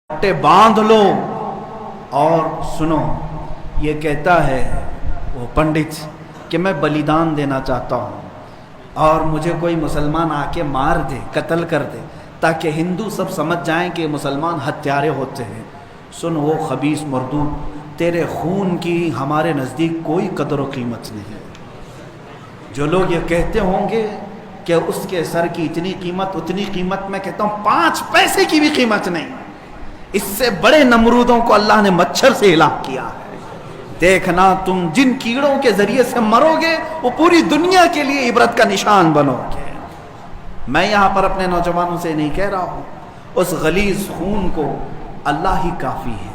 پٹے باندھ لو اور سنو. یہ کہتا ہے وہ پنڈت کہ میں بلیدان دینا چاہتا ہوں اور مجھے کوئی مسلمان آ کے مار دے، قتل کر دے، تاکہ ہندو سب سمجھ جائیں کہ مسلمان ہتھیارے ہوتے ہیں. سن وہ خبیث مردود، تیرے خون کی ہمارے نزدیک کوئی قدر و قیمت نہیں. جو لوگ یہ کہتے ہوں گے کہ اس کے سر کی اتنی قیمت اتنی قیمت، میں کہتا ہوں 5 پیسے کی بھی قیمت نہیں. اس سے بڑے نمرودوں کو اللہ نے مچھر سے ہلاک کیا ہے. دیکھنا تم جن کیڑوں کے ذریعے سے مرو گے وہ پوری دنیا کے لیے عبرت کا نشان بنو گے. میں یہاں پر اپنے نوجوانوں سے نہیں کہہ رہا ہوں، اس غلیظ خون کو اللہ ہی کافی ہے.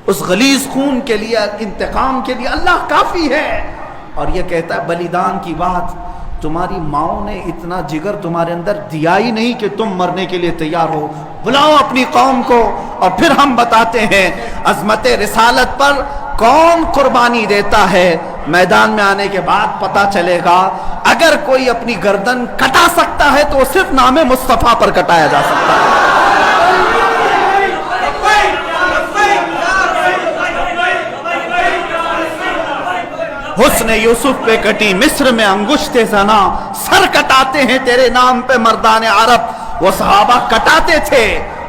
اس غلیظ خون کے لیے، انتقام کے لیے اللہ کافی ہے. اور یہ کہتا ہے بلیدان کی بات، تمہاری ماؤں نے اتنا جگر تمہارے اندر دیا ہی نہیں کہ تم مرنے کے لیے تیار ہو. بلاؤ اپنی قوم کو اور پھر ہم بتاتے ہیں عظمت رسالت پر کون قربانی دیتا ہے. میدان میں آنے کے بعد پتہ چلے گا. اگر کوئی اپنی گردن کٹا سکتا ہے تو صرف نام مصطفیٰ پر کٹایا جا سکتا ہے. حسن یوسف پہ کٹی مصر میں انگشت زنا، سر کٹاتے ہیں تیرے نام پہ مردان عرب. وہ صحابہ کٹاتے تھے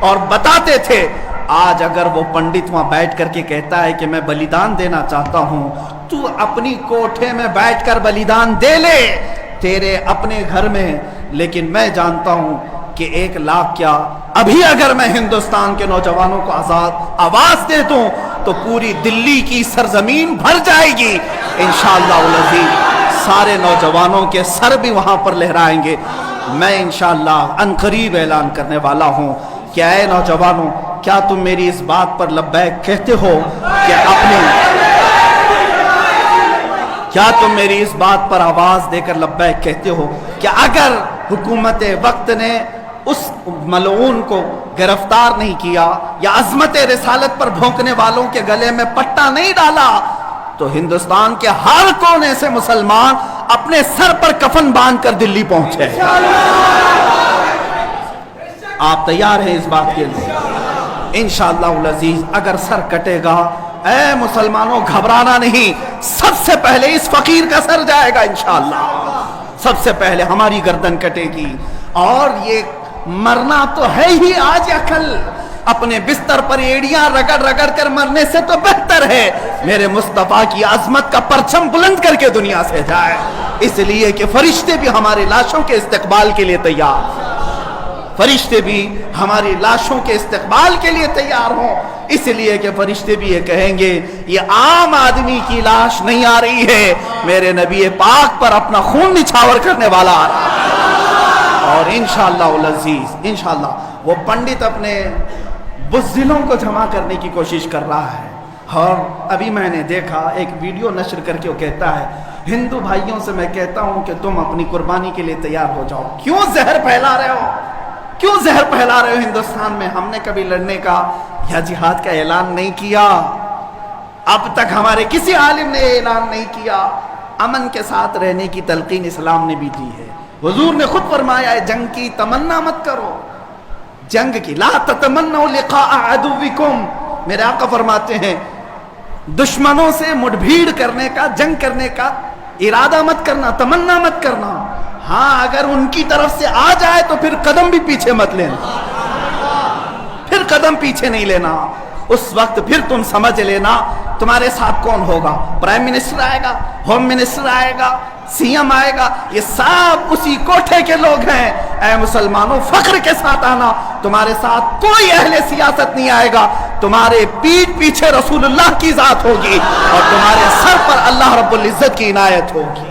اور بتاتے تھے. آج اگر وہ پنڈت وہاں بیٹھ کر کے کہتا ہے کہ میں بلیدان دینا چاہتا ہوں، تو اپنی کوٹھے میں بیٹھ کر بلیدان دے لے، تیرے اپنے گھر میں. لیکن میں جانتا ہوں کہ 1 لاکھ کیا، ابھی اگر میں ہندوستان کے نوجوانوں کو آواز دے دوں تو پوری دلی کی سرزمین بھر جائے گی. انشاءاللہ العزیز سارے نوجوانوں کے سر بھی وہاں پر لہرائیں گے. میں انشاءاللہ عنقریب اعلان کرنے والا ہوں کہ اے نوجوانوں، کیا تم میری اس بات پر لبیک کہتے ہو کیا تم میری اس بات پر آواز دے کر لبیک کہتے ہو کہ اگر حکومت وقت نے اس ملعون کو گرفتار نہیں کیا یا عظمت رسالت پر بھونکنے والوں کے گلے میں پٹا نہیں ڈالا تو ہندوستان کے ہر کونے سے مسلمان اپنے سر پر کفن باندھ کر دلی پہنچے؟ آپ تیار ہیں اس بات کے لیے؟ انشاءاللہ العزیز اگر سر کٹے گا، اے مسلمانوں گھبرانا نہیں. سب سے پہلے اس فقیر کا سر جائے گا انشاءاللہ. سب سے پہلے ہماری گردن کٹے گی. اور یہ مرنا تو ہے ہی آج یا کل. اپنے بستر پر ایڑیاں رگڑ رگڑ کر مرنے سے تو بہتر ہے میرے مصطفیٰ کی عظمت کا پرچم بلند کر کے دنیا سے جائے. اس لیے کہ فرشتے بھی ہماری لاشوں کے استقبال کے لیے تیار، فرشتے بھی ہماری لاشوں کے استقبال کے لیے تیار ہوں. اس لیے کہ فرشتے بھی یہ کہیں گے یہ عام آدمی کی لاش نہیں آ رہی ہے، میرے نبی پاک پر اپنا خون نچھاور کرنے والا آ رہا ہے. اور انشاءاللہ العزیز انشاءاللہ وہ پنڈت اپنے بزدلوں کو جمع کرنے کی کوشش کر رہا ہے. اور ابھی میں نے دیکھا ایک ویڈیو نشر کر کے وہ کہتا ہے ہندو بھائیوں سے میں کہتا ہوں کہ تم اپنی قربانی کے لیے تیار ہو جاؤ. کیوں زہر پھیلا رہے ہو؟ کیوں زہر پھیلا رہے ہو ہندوستان میں؟ ہم نے کبھی لڑنے کا یا جہاد کا اعلان نہیں کیا. اب تک ہمارے کسی عالم نے اعلان نہیں کیا. امن کے ساتھ رہنے کی تلقین اسلام نے بھی دی ہے. حضور نے خود فرمایا ہے جنگ کی تمنا مت کرو، جنگ کی لا تتمنوا لقاء عدوکم. میرے آقا فرماتے ہیں دشمنوں سے مٹبھیڑ کرنے کا، جنگ کرنے کا ارادہ مت کرنا، تمنا مت کرنا. ہاں اگر ان کی طرف سے آ جائے تو پھر قدم بھی پیچھے مت لینا، پھر قدم پیچھے نہیں لینا. اس وقت پھر تم سمجھ لینا تمہارے ساتھ کون ہوگا. پرائم منسٹر آئے گا، ہوم منسٹر آئے گا، سی ایم آئے گا، یہ سب اسی کوٹھے کے لوگ ہیں. اے مسلمانوں فخر کے ساتھ آنا، تمہارے ساتھ کوئی اہل سیاست نہیں آئے گا. تمہارے پیٹھ پیچھے رسول اللہ کی ذات ہوگی اور تمہارے سر پر اللہ رب العزت کی عنایت ہوگی.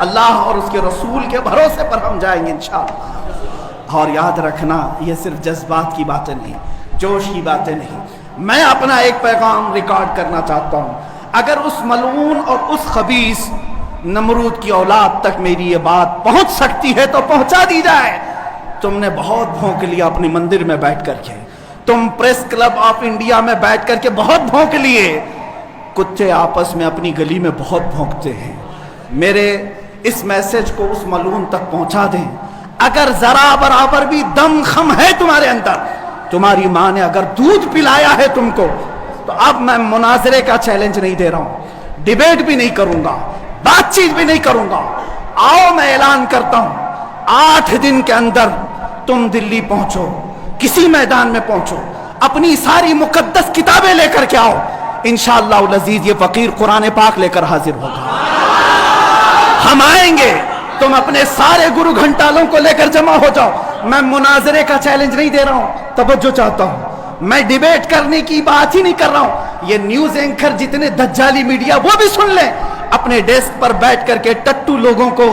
اللہ اور اس کے رسول کے بھروسے پر ہم جائیں گے انشاءاللہ. اور یاد رکھنا یہ صرف جذبات کی باتیں نہیں، جوش کی باتیں نہیں. میں اپنا ایک پیغام ریکارڈ کرنا چاہتا ہوں. اگر اس ملعون اور اس خبیث نمرود کی اولاد تک میری یہ بات پہنچ سکتی ہے تو پہنچا دی جائے. تم نے بہت بھونک لیا اپنی مندر میں بیٹھ کر کے، تم پریس کلب آف انڈیا میں بیٹھ کر کے بہت بھونک لیے. کتے آپس میں اپنی گلی میں بہت بھونکتے ہیں. میرے اس میسج کو اس ملعون تک پہنچا دیں. اگر ذرا برابر بھی دم خم ہے تمہارے اندر तुम्हारी माँ ने अगर दूध पिलाया है तुमको, तो अब मैं मुनाजरे का चैलेंज नहीं दे रहा हूं, डिबेट भी नहीं करूंगा, बातचीत भी नहीं करूंगा। आओ मैं ऐलान करता हूं, 8 दिन के अंदर तुम दिल्ली पहुंचो, किसी मैदान में पहुंचो, अपनी सारी मुकद्दस किताबें लेकर के आओ। इंशाअल्लाह अज़ीज ये फकीर कुरान पाक लेकर हाजिर होगा। हम आएंगे, तुम अपने सारे गुरु घंटालों को लेकर जमा हो जाओ। मैं मुनाजरे का चैलेंज नहीं दे रहा हूं, तवज्जो चाहता हूं। मैं डिबेट करने की बात ही नहीं कर रहा हूं। ये न्यूज एंकर जितने दज्जाली मीडिया वो भी सुन लें, अपने डेस्क पर बैठ करके टट्टू लोगों को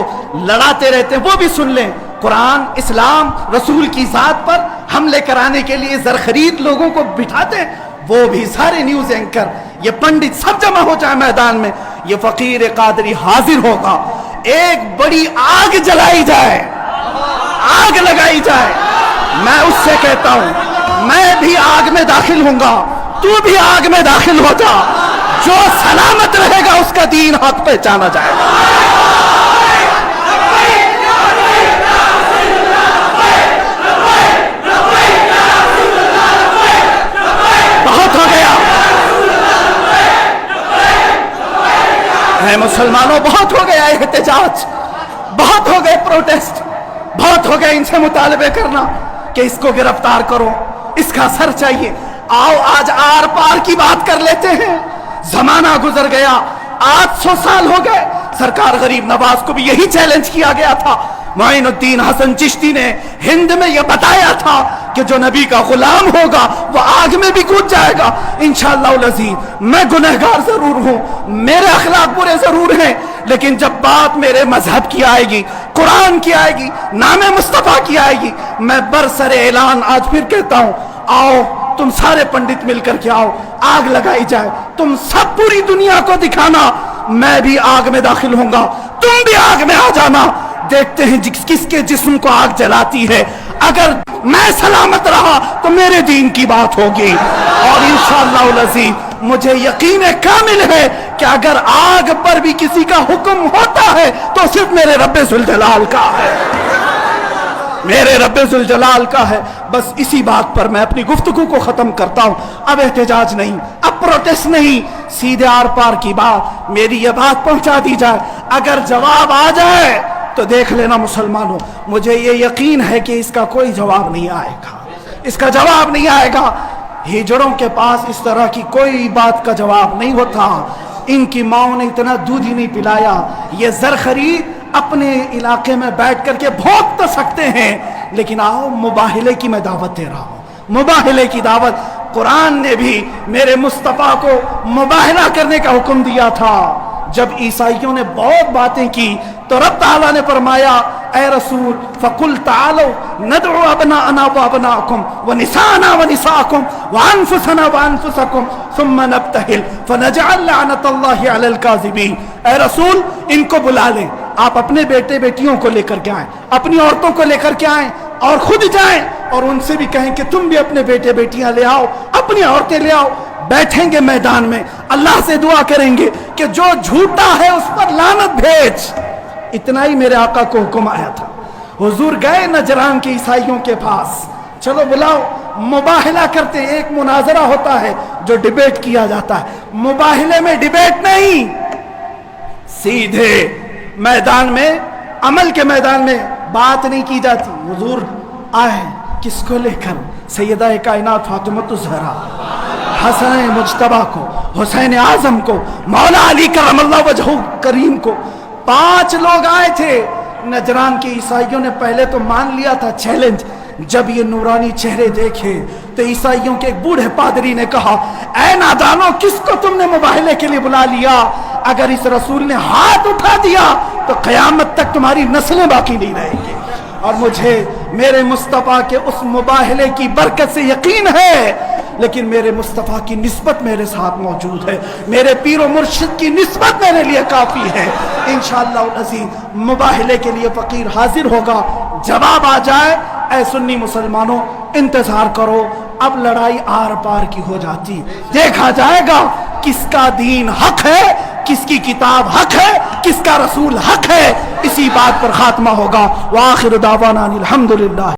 लड़ाते रहते हैं वो भी सुन लें। कुरान, इस्लाम, रसूल की जात पर हमले कराने के लिए जरखरीद लोगों को बिठाते हैं, वो भी सारे न्यूज एंकर, ये पंडित सब जमा हो जाए मैदान में। ये फकीर कादरी हाजिर होगा, एक बड़ी आग जलाई जाए, आग लगाई जाए। मैं उससे कहता हूं, मैं भी आग में दाखिल होऊंगा, तू भी आग में दाखिल हो जा। जो सलामत रहेगा उसका दीन हक पहचाना जाएगा। बहुत हो गया है मुसलमानों, बहुत हो गया एहतजाज, बहुत हो गए प्रोटेस्ट, बहुत हो गया इनसे मुतालबे करना कि इसको गिरफ्तार करो, इसका सर चाहिए। आओ आज आर पार की बात कर लेते हैं। जमाना गुजर गया, 800 साल हो गए। सरकार गरीब नवाज को भी यही चैलेंज किया गया था। मोइनुद्दीन हसन चिश्ती ने हिंद में यह बताया था कि जो नबी का गुलाम होगा वो आग में भी कूद जाएगा। इंशाअल्लाह अज़ीज़ मैं गुनहगार जरूर हूं, मेरे अखलाक बुरे जरूर हैं, लेकिन जब बात मेरे मजहब की आएगी, कुरान की आएगी, नामे मुस्तफा की आएगी, मैं बरसरे ऐलान आज फिर कहता हूं, आओ तुम सारे पंडित मिलकर के आओ, आग लगाई जाए। तुम सब पूरी दुनिया को दिखाना, मैं भी आग में दाखिल होऊंगा, तुम भी आग में आ जाना। देखते हैं किसके जिस्म को आग जलाती है। अगर मैं सलामत रहा तो मेरे दीन की बात होगी, और इंशाअल्लाह अज़ीज़ मुझे यकीन कामिल है कि अगर आग पर भी किसी का हुक्म होता है तो सिर्फ मेरे रब्बे ज़ुल जलाल का है, मेरे रब्बे ज़ुल जलाल का है। बस इसी बात पर मैं अपनी गुफ्तगू को खत्म करता हूं। अब एहतजाज नहीं, अब प्रोटेस्ट नहीं, सीधे आर पार की बात, मेरी ये बात पहुंचा दी जाए। अगर जवाब आ जाए तो देख लेना मुसलमानों, मुझे ये यकीन है कि इसका कोई जवाब नहीं आएगा, इसका जवाब नहीं आएगा। हिजड़ों के पास इस तरह की कोई बात का जवाब नहीं होता। इनकी माओ ने इतना दूध ही नहीं पिलाया। ये ज़रख़रीद अपने इलाके में बैठ करके भोग तो सकते हैं, लेकिन आओ मुबाहिले की मैं दावत दे रहा हूँ, मुबाहिले की दावत। कुरान ने भी मेरे मुस्तफ़ा को मुबाहिला करने का हुक्म दिया था। जब ईसाइयों ने बहुत बातें की तो रब ताला ने फरमाया, ए रसूल फ़कुल तालो नदउ अबनाअना व अबनाअकुम व निसाअना व निसाअकुम व अनफुसना व अनफुसकुम सुम्मा नब्तहिल फनजअल लअनतल्लाहि अलल काज़िबीन। ए रसूल इनको बुला लें, आप अपने बेटे बेटियों को लेकर के आएं, अपनी औरतों को लेकर के आएं और खुद जाएं और उनसे भी कहें कि तुम भी अपने बेटे बेटियां ले आओ, अपनी औरतें ले आओ। बैठेंगे मैदान में, अल्लाह से दुआ करेंगे कि जो झूठा है उस पर लानत भेज। इतना ही मेरे आका को हुक्म आया था। हुजूर गए नजरान के ईसाइयों के पास, चलो बुलाओ, मुबाहिला करते हैं। एक मुनाजरा होता है जो डिबेट किया जाता है, मुबाहिले में डिबेट नहीं, सीधे मैदान में, अमल के मैदान में बात नहीं की जाती। हुजूर आए किसको लेकर? सैयदा कायनात फातिमतुज़ ज़हरा, हसन मुज्तबा को, हुसैन आजम को, मौला अली करमल्लाहु वजहू करीम को। 5 लोग आए थे। नजरान के ईसाइयों ने पहले तो मान लिया था चैलेंज। जब ये नूरानी चेहरे देखे तो ईसाइयों के एक बूढ़े पादरी ने कहा, ऐ नादानो, किसको तुमने मुबाहिले के लिए बुला लिया? अगर इस रसूल ने हाथ उठा दिया तो क़यामत तक तुम्हारी नस्लें बाकी नहीं रहेंगी। और मुझे मेरे मुस्तफ़ा के उस मुबाहिले की बरकत से यकीन है, लेकिन मेरे मुस्तफ़ा की निस्बत मेरे साथ मौजूद है, मेरे पीरो मुर्शिद की निस्बत मेरे लिए काफ़ी है। इंशाअल्लाह अज़ीज़ मुबाहिले के लिए फ़कीर हाजिर होगा। जवाब आ जाए, ऐ सुन्नी मुसलमानों इंतज़ार करो, अब लड़ाई आर पार की हो जाती, देखा जाएगा किसका दीन हक है, किसकी किताब हक है, किसका रसूल हक है। इसी बात पर खात्मा होगा। व आखिर दावाना अनिल हम्दुलिल्लाह।